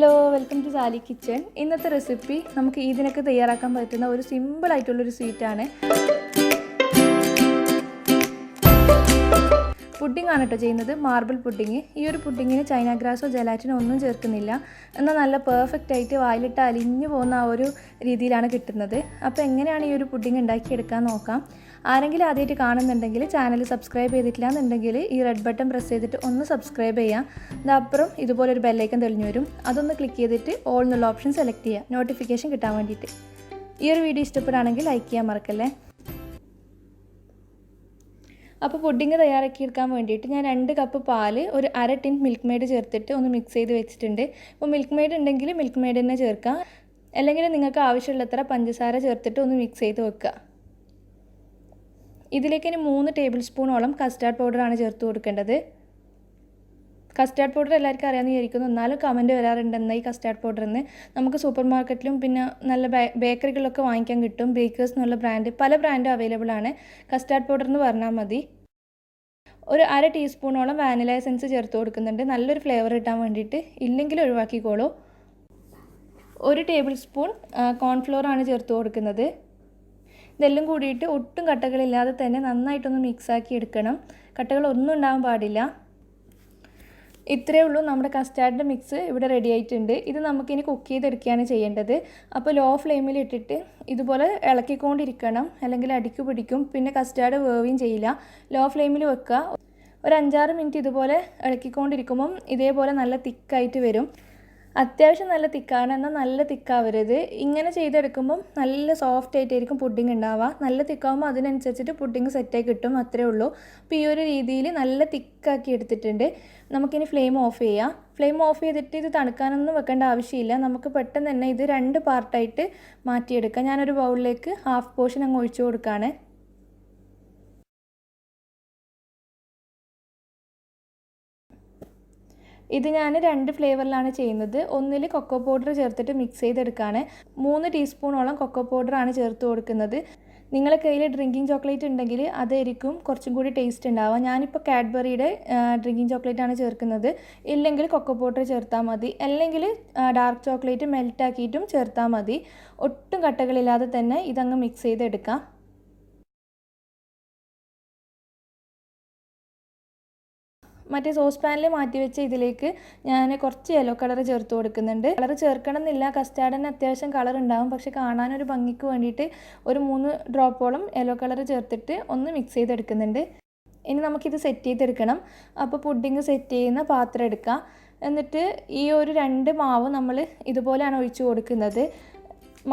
Hello, welcome to Sali kitchen. ഇന്നത്തെ recipe നമുക്ക് ഈദിനൊക്കെ തയ്യാറാക്കാൻ പറ്റുന്ന ഒരു സിമ്പിളായിട്ടുള്ളൊരു സ്വീറ്റാണ്. പുഡിംഗ് ആണ് കേട്ടോ ചെയ്യുന്നത്, മാർബിൾ പുഡിങ്. ഈ ഒരു പുഡിങ്ങിന് ചൈന ഗ്രാസോ ജലാറ്റിനോ ഒന്നും ചേർക്കുന്നില്ല. എന്നാൽ നല്ല പെർഫെക്റ്റ് ആയിട്ട് വായിലിട്ട് അലിഞ്ഞു പോകുന്ന ആ ഒരു രീതിയിലാണ് കിട്ടുന്നത്. അപ്പോൾ എങ്ങനെയാണ് ഈ ഒരു പുഡിങ് ഉണ്ടാക്കിയെടുക്കാൻ നോക്കാം. ആരെങ്കിലും ആദ്യമായിട്ട് കാണുന്നുണ്ടെങ്കിൽ ചാനൽ സബ്സ്ക്രൈബ് ചെയ്തിട്ടില്ല എന്നുണ്ടെങ്കിൽ ഈ റെഡ് ബട്ടൺ പ്രസ് ചെയ്തിട്ട് ഒന്ന് സബ്സ്ക്രൈബ് ചെയ്യാം. അപ്പുറം ഇതുപോലെ ഒരു ബെല്ലൈക്കൺ തെളിഞ്ഞു വരും, അതൊന്ന് ക്ലിക്ക് ചെയ്തിട്ട് ഓൾ എന്നുള്ള ഓപ്ഷൻ സെലക്ട് ചെയ്യുക, നോട്ടിഫിക്കേഷൻ കിട്ടാൻ വേണ്ടിയിട്ട്. ഈ ഒരു വീഡിയോ ഇഷ്ടപ്പെടുകയാണെങ്കിൽ ലൈക്ക് ചെയ്യാൻ മറക്കല്ലേ. അപ്പോൾ പുഡിങ് തയ്യാറാക്കിയെടുക്കാൻ വേണ്ടിയിട്ട് ഞാൻ 2 കപ്പ് പാല്, ഒരു അര ടിൻ മിൽക്ക് മെയ്ഡ് ചേർത്തിട്ട് ഒന്ന് മിക്സ് ചെയ്ത് വെച്ചിട്ടുണ്ട്. അപ്പോൾ മിൽക്ക് മെയ്ഡ് ഉണ്ടെങ്കിൽ മിൽക്ക് മെയ്ഡ് തന്നെ ചേർക്കാം, അല്ലെങ്കിൽ നിങ്ങൾക്ക് ആവശ്യമുള്ളത്ര പഞ്ചസാര ചേർത്തിട്ട് ഒന്ന് മിക്സ് ചെയ്ത് വെക്കുക. ഇതിലേക്ക് ഇനി 3 ടേബിൾ സ്പൂണോളം കസ്റ്റാർഡ് പൗഡറാണ് ചേർത്ത് കൊടുക്കേണ്ടത്. കസ്റ്റാർഡ് പൗഡർ എല്ലാവർക്കും അറിയാമെന്ന് വിചാരിക്കുന്നു, എന്നാലും കമൻറ്റ് വരാറുണ്ടെന്ന് ഈ കസ്റ്റാർഡ് പൗഡറിന്. നമുക്ക് സൂപ്പർ മാർക്കറ്റിലും പിന്നെ നല്ല ബേക്കറികളിലൊക്കെ വാങ്ങിക്കാൻ കിട്ടും. ബേക്കേഴ്സ് എന്നുള്ള ബ്രാൻഡ്, പല ബ്രാൻഡും അവൈലബിൾ ആണ്. കസ്റ്റാർഡ് പൗഡർ എന്ന് പറഞ്ഞാൽ മതി. ഒരു അര ടീസ്പൂണോളം വാനില എസൻസ് ചേർത്ത് കൊടുക്കുന്നുണ്ട്, നല്ലൊരു ഫ്ലേവർ കിട്ടാൻ വേണ്ടിയിട്ട്. ഇല്ലെങ്കിൽ ഒഴിവാക്കിക്കോളൂ. 1 ടേബിൾ സ്പൂൺ കോൺഫ്ലോറാണ് ചേർത്ത് കൊടുക്കുന്നത്. ഇതെല്ലാം കൂടിയിട്ട് ഒട്ടും കട്ടകളില്ലാതെ തന്നെ നന്നായിട്ടൊന്ന് മിക്സാക്കി എടുക്കണം. കട്ടകളൊന്നും ഉണ്ടാകാൻ പാടില്ല. ഇത്രയേ ഉള്ളൂ, നമ്മുടെ കസ്റ്റാർഡിൻ്റെ മിക്സ് ഇവിടെ റെഡി ആയിട്ടുണ്ട്. ഇത് നമുക്കിനി കുക്ക് ചെയ്തെടുക്കുകയാണ് ചെയ്യേണ്ടത്. അപ്പോൾ ലോ ഫ്ലെയിമിൽ ഇട്ടിട്ട് ഇതുപോലെ ഇളക്കിക്കൊണ്ടിരിക്കണം, അല്ലെങ്കിൽ അടിക്ക് പിടിക്കും, പിന്നെ കസ്റ്റാർഡ് വേവുകയും ചെയ്യില്ല. ലോ ഫ്ലെയിമിൽ വെക്കുക. ഒരു 5-6 മിനിറ്റ് ഇതുപോലെ ഇളക്കിക്കൊണ്ടിരിക്കുമ്പം ഇതേപോലെ നല്ല തിക്കായിട്ട് വരും. അത്യാവശ്യം നല്ല തിക്കാണ്, എന്നാൽ നല്ല തിക്കാവരുത്. ഇങ്ങനെ ചെയ്തെടുക്കുമ്പം നല്ല സോഫ്റ്റ് ആയിട്ടായിരിക്കും പുഡിങ് ഉണ്ടാവുക. നല്ല തിക്കാവുമ്പോൾ അതിനനുസരിച്ചിട്ട് പുഡിങ് സെറ്റായി കിട്ടും, അത്രേ ഉള്ളൂ. അപ്പോൾ ഈ ഒരു രീതിയിൽ നല്ല തിക്കാക്കി എടുത്തിട്ടുണ്ട്. നമുക്കിനി ഫ്ലെയിം ഓഫ് ചെയ്യാം. ഫ്ലെയിം ഓഫ് ചെയ്തിട്ട് ഇത് തണുക്കാനൊന്നും വെക്കേണ്ട ആവശ്യമില്ല. നമുക്ക് പെട്ടെന്ന് തന്നെ ഇത് 2 പാർട്ടായിട്ട് മാറ്റിയെടുക്കാം. ഞാനൊരു ബൗളിലേക്ക് ഹാഫ് പോർഷൻ അങ്ങ് ഒഴിച്ചു കൊടുക്കുകയാണ്. ഇത് ഞാൻ 2 ഫ്ലേവറിലാണ് ചെയ്യുന്നത്. ഒന്നിൽ കൊക്കോ പൗഡർ ചേർത്തിട്ട് മിക്സ് ചെയ്തെടുക്കുകയാണ്. 3 ടീസ്പൂണോളം കൊക്കോ പൗഡറാണ് ചേർത്ത് കൊടുക്കുന്നത്. നിങ്ങളുടെ കയ്യിൽ ഡ്രിങ്കിങ് ചോക്ലേറ്റ് ഉണ്ടെങ്കിൽ അതായിരിക്കും കുറച്ചും കൂടി ടേസ്റ്റ് ഉണ്ടാവുക. ഞാനിപ്പോൾ കാഡ്ബറിയുടെ ഡ്രിങ്കിങ് ചോക്ലേറ്റാണ് ചേർക്കുന്നത്. ഇല്ലെങ്കിൽ കൊക്കോ പൗഡർ ചേർത്താൽ മതി, അല്ലെങ്കിൽ ഡാർക്ക് ചോക്ലേറ്റ് മെൽറ്റാക്കിയിട്ടും ചേർത്താൽ മതി. ഒട്ടും കട്ടകളില്ലാതെ തന്നെ ഇതങ്ങ് മിക്സ് ചെയ്തെടുക്കാം. മറ്റേ സോസ് പാനിൽ മാറ്റി വെച്ച ഇതിലേക്ക് ഞാൻ കുറച്ച് യെല്ലോ കളർ ചേർത്ത് കൊടുക്കുന്നുണ്ട്. കളർ ചേർക്കണം എന്നില്ല, കസ്റ്റാർഡിന് അത്യാവശ്യം കളർ ഉണ്ടാകും, പക്ഷെ കാണാനൊരു ഭംഗിക്ക് വേണ്ടിയിട്ട് ഒരു 3 ഡ്രോപ്പോളം യെല്ലോ കളർ ചേർത്തിട്ട് ഒന്ന് മിക്സ് ചെയ്തെടുക്കുന്നുണ്ട്. ഇനി നമുക്കിത് സെറ്റ് ചെയ്തെടുക്കണം. അപ്പോൾ പുഡിങ് സെറ്റ് ചെയ്യുന്ന പാത്രം എടുക്കുക. എന്നിട്ട് ഈ ഒരു 2 മാവ് നമ്മൾ ഇതുപോലെയാണ് ഒഴിച്ചു കൊടുക്കുന്നത്.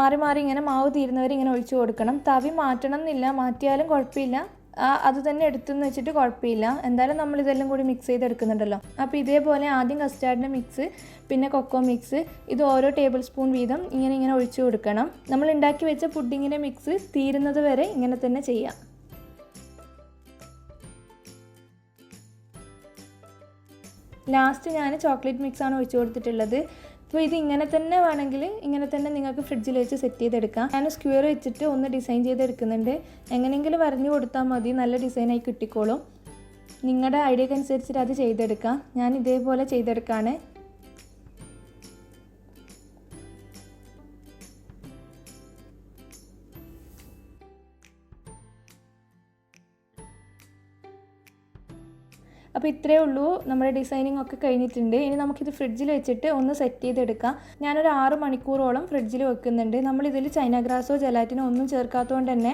മാറി മാറി ഇങ്ങനെ മാവ് തീരുന്നവരെ ഇങ്ങനെ ഒഴിച്ചു കൊടുക്കണം. തവി മാറ്റണം എന്നില്ല, മാറ്റിയാലും കുഴപ്പമില്ല, അത് തന്നെ എടുത്തെന്ന് വെച്ചിട്ട് കുഴപ്പമില്ല. എന്തായാലും നമ്മളിതെല്ലാം കൂടി മിക്സ് ചെയ്തെടുക്കുന്നുണ്ടല്ലോ. അപ്പോൾ ഇതേപോലെ ആദ്യം കസ്റ്റാർഡിൻ്റെ മിക്സ്, പിന്നെ കൊക്കോ മിക്സ്, ഇത് ഓരോ ടേബിൾ സ്പൂൺ വീതം ഇങ്ങനെ ഒഴിച്ചു കൊടുക്കണം. നമ്മൾ ഉണ്ടാക്കി വെച്ച പുഡിങ്ങിൻ്റെ മിക്സ് തീരുന്നത് വരെ ഇങ്ങനെ തന്നെ ചെയ്യാം. ലാസ്റ്റ് ഞാൻ ചോക്ലേറ്റ് മിക്സാണ് ഒഴിച്ചു കൊടുത്തിട്ടുള്ളത്. അപ്പോൾ ഇത് ഇങ്ങനെ തന്നെ വേണമെങ്കിൽ ഇങ്ങനെ തന്നെ നിങ്ങൾക്ക് ഫ്രിഡ്ജിൽ വെച്ച് സെറ്റ് ചെയ്തെടുക്കാം. ഞാൻ സ്ക്വയർ വെച്ചിട്ട് ഒന്ന് ഡിസൈൻ ചെയ്തെടുക്കുന്നുണ്ട്. എങ്ങനെയെങ്കിലും വരഞ്ഞു കൊടുത്താൽ മതി, നല്ല ഡിസൈനായി കിട്ടിക്കോളും. നിങ്ങളുടെ ഐഡിയക്ക് അനുസരിച്ചിട്ട് അത് ചെയ്തെടുക്കാം. ഞാൻ ഇതേപോലെ ചെയ്തെടുക്കുകയാണ്. അപ്പോൾ ഇത്രയേ ഉള്ളൂ, നമ്മുടെ ഡിസൈനിങ് ഒക്കെ കഴിഞ്ഞിട്ടുണ്ട്. ഇനി നമുക്കിത് ഫ്രിഡ്ജിൽ വെച്ചിട്ട് ഒന്ന് സെറ്റ് ചെയ്തെടുക്കാം. ഞാനൊരു 6 മണിക്കൂറോളം ഫ്രിഡ്ജിൽ വെക്കുന്നുണ്ട്. നമ്മളിതിൽ ചൈന ഗ്രാസോ ജലാറ്റിനോ ഒന്നും ചേർക്കാത്തതുകൊണ്ട് തന്നെ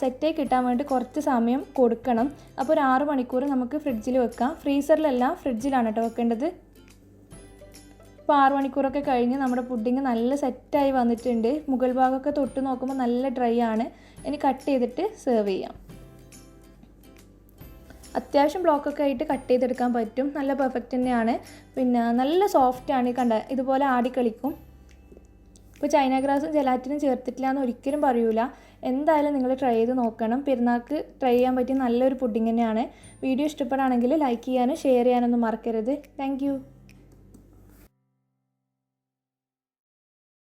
സെറ്റായി കിട്ടാൻ വേണ്ടി കുറച്ച് സമയം കൊടുക്കണം. അപ്പോൾ ഒരു 6 മണിക്കൂർ നമുക്ക് ഫ്രിഡ്ജിൽ വെക്കാം. ഫ്രീസറിലല്ല, ഫ്രിഡ്ജിലാണ് കേട്ടോ വെക്കേണ്ടത്. ഇപ്പോൾ 6 മണിക്കൂറൊക്കെ കഴിഞ്ഞ് നമ്മുടെ പുഡിങ് നല്ല സെറ്റായി വന്നിട്ടുണ്ട്. മുകൾ ഭാഗമൊക്കെ തൊട്ട് നോക്കുമ്പോൾ നല്ല ഡ്രൈ ആണ്. ഇനി കട്ട് ചെയ്തിട്ട് സെർവ് ചെയ്യാം. അത്യാവശ്യം ബ്ലോക്കൊക്കെ ആയിട്ട് കട്ട് ചെയ്തെടുക്കാൻ പറ്റും. നല്ല പെർഫെക്റ്റ് തന്നെയാണ്, പിന്നെ നല്ല സോഫ്റ്റാണ്. ഇതുപോലെ ആടിക്കളിക്കും. ഇപ്പോൾ ചൈന ഗ്രാസും ജലാറ്റിനും ചേർത്തിട്ടില്ല എന്ന് ഒരിക്കലും പറയൂല. എന്തായാലും നിങ്ങൾ ട്രൈ ചെയ്ത് നോക്കണം. പെരുന്നാൾക്ക് ട്രൈ ചെയ്യാൻ പറ്റിയ നല്ലൊരു പുഡിങ് തന്നെയാണ്. വീഡിയോ ഇഷ്ടപ്പെടുകയാണെങ്കിൽ ലൈക്ക് ചെയ്യാനും ഷെയർ ചെയ്യാനൊന്നും മറക്കരുത്. താങ്ക്